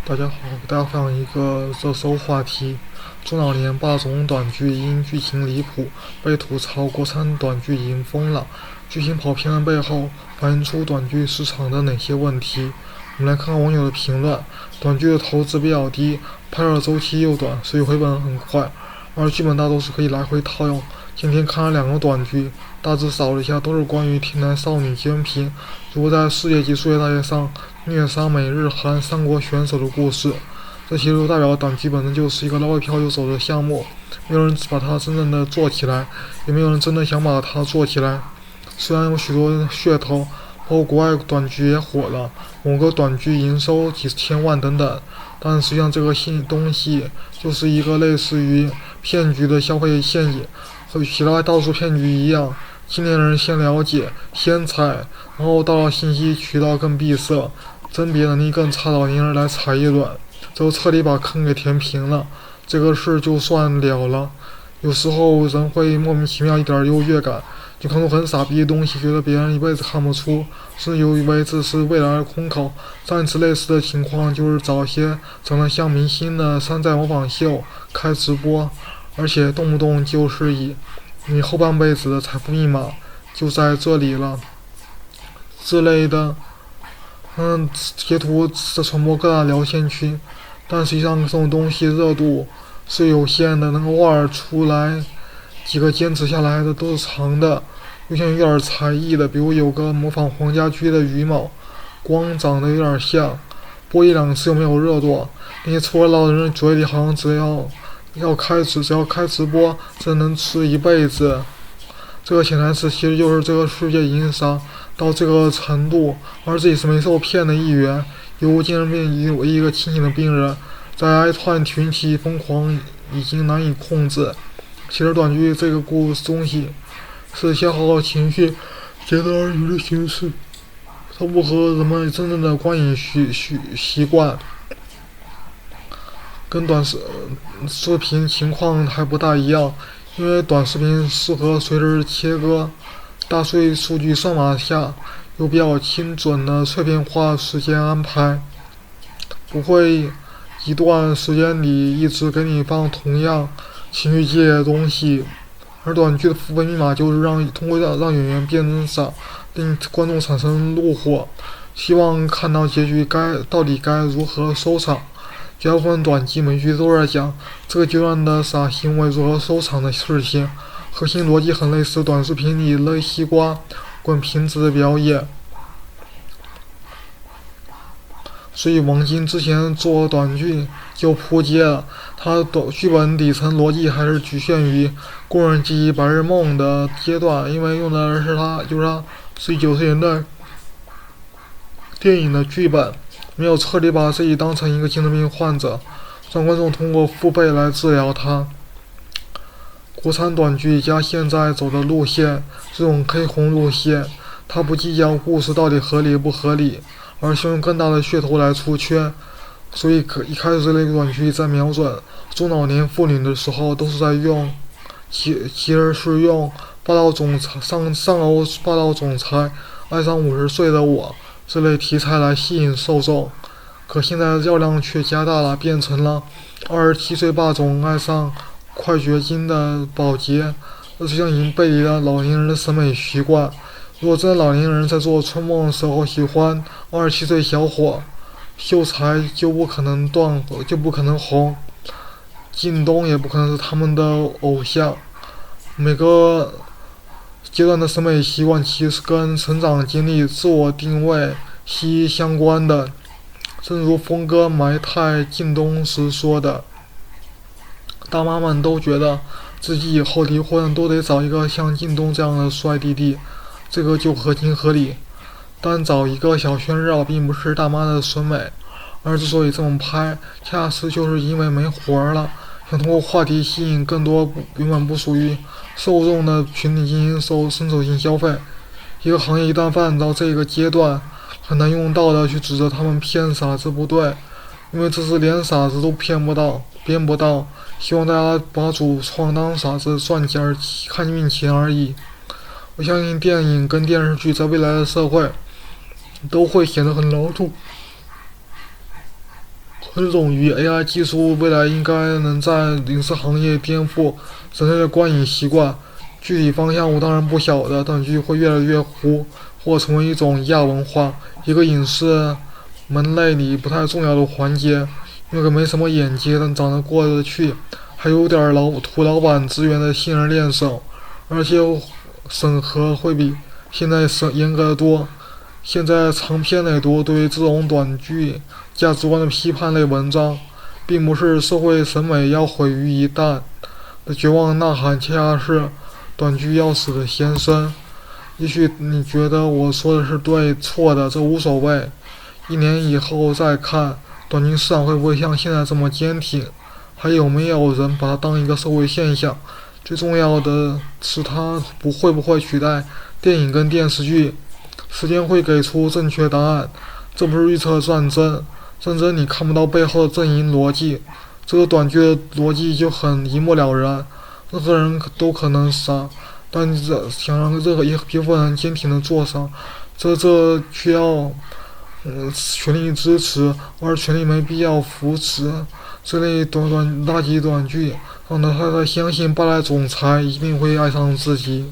大家好，给大家分享一个热搜话题：中老年霸总短剧因剧情离谱被吐槽国产短剧已疯了，剧情跑偏的背后反映出短剧市场的哪些问题？我们来看看网友的评论：短剧的投资比较低，拍摄周期又短，所以回本很快，而剧本大多是可以来回套用。今天看了2个短剧，大致扫了一下，都是关于天才少女娟平如在世界级数学大赛上虐杀美日韩3国选手的故事。这其实都代表短剧本身就是一个捞一票就走的项目，没有人把它真正的做起来，也没有人真的想把它做起来。虽然有许多噱头，包括国外短剧也火了，某个短剧营收几千万等等，但实际上这个新东西就是一个类似于骗局的消费陷阱，和其他到处骗局一样，青年人先了解先踩，然后到了信息渠道更闭塞，甄别能力更差的老年人来踩一轮，就彻底把坑给填平了，这个事就算了了。有时候人会莫名其妙一点优越感，就看出很傻逼的东西，觉得别人一辈子看不出，甚至以为这是未来的空口。上一次类似的情况就是找些长得像明星的山寨模仿秀开直播，而且动不动就是以你后半辈子的财富密码就在这里了之类的截图传播各大聊天区，但实际上这种东西热度是有限的，能偶尔出来几个坚持下来的都是长的。有些有点才艺的，比如有个模仿黄家驹的于某，光长得有点像，播1-2次又没有热度，那些搓老的人嘴里好像只要开直播，这能吃一辈子。这个潜台词其实就是这个世界已经傻到这个程度，而自己是没受骗的一员，有无精神病为一个清醒的病人，在哀叹群体疯狂已经难以控制。其实短剧这个故事东西是消耗情绪、截断而语的形式，它不和人们真正的观影习惯跟短视频情况还不大一样，因为短视频适合随时切割，大数据算法下有比较精准的碎片化时间安排，不会一段时间里一直给你放同样情绪激烈的东西。而短剧的付费密码就是通过让演员变成傻，令观众产生怒火，希望看到结局到底该如何收场。绝大部分短剧美剧都在讲这个阶段的傻行为如何收场的事情，核心逻辑很类似短视频里勒西瓜、滚瓶子的表演。所以王晶之前做短剧就扑街了，他的剧本底层逻辑还是局限于工人记忆白日梦的阶段，因为用的是他90年代电影的剧本，没有彻底把自己当成一个精神病患者，让观众通过付费来治疗他。国产短剧加现在走的路线，这种黑红路线，他不计较故事到底合理不合理，而是用更大的噱头来出圈。所以一开始这类短剧在瞄准中老年妇女的时候，都是在用其实是用霸道总裁上欧霸道总裁爱上50岁的我这类题材来吸引受众，可现在的销量却加大了，变成了27岁霸总爱上快绝经的保洁，这实际上已经背离了老年人的审美习惯。如果真的老年人在做春梦的时候喜欢27岁小伙，秀才就不可能红，靳东也不可能是他们的偶像。每个阶段的审美习惯其实跟成长经历、自我定位息息相关的。正如峰哥埋汰靳东时说的，大妈们都觉得自己以后离婚都得找一个像靳东这样的帅弟弟，这个就合情合理。但找一个小鲜肉并不是大妈的审美，而之所以这么拍，恰是就是因为没活了，想通过话题吸引更多原本不属于受众的群体进行伸手性消费。一个行业一旦发展到这个阶段，很难用道德去指责他们骗傻子不对，因为这是连傻子都编不到。希望大家把主创当傻子赚钱看运气而已。我相信电影跟电视剧在未来的社会都会显得很老土，很冗余。AI 技术未来应该能在影视行业颠覆人类的观影习惯。具体方向我当然不晓得，短剧会越来越糊，或成为一种亚文化，一个影视门类里不太重要的环节。那个没什么演技但长得过得去，还有点土老板资源的新人练手，而且审核会比现在严格得多。现在长篇类多对于这种短剧价值观的批判类文章，并不是社会审美要毁于一旦的绝望呐喊，恰恰是短剧要死的先声。也许你觉得我说的是对错的，这无所谓。1年以后再看，短剧市场会不会像现在这么坚挺？还有没有人把它当一个社会现象？最重要的是它会不会取代电影跟电视剧？时间会给出正确答案。这不是预测战争，战争你看不到背后的阵营逻辑。这个短剧的逻辑就很一目了然，任何人都可能杀，但想让任何一部分人坚挺的做上，这需要权力支持，而权力没必要扶持。这类垃圾短剧，让他相信霸道总裁一定会爱上自己。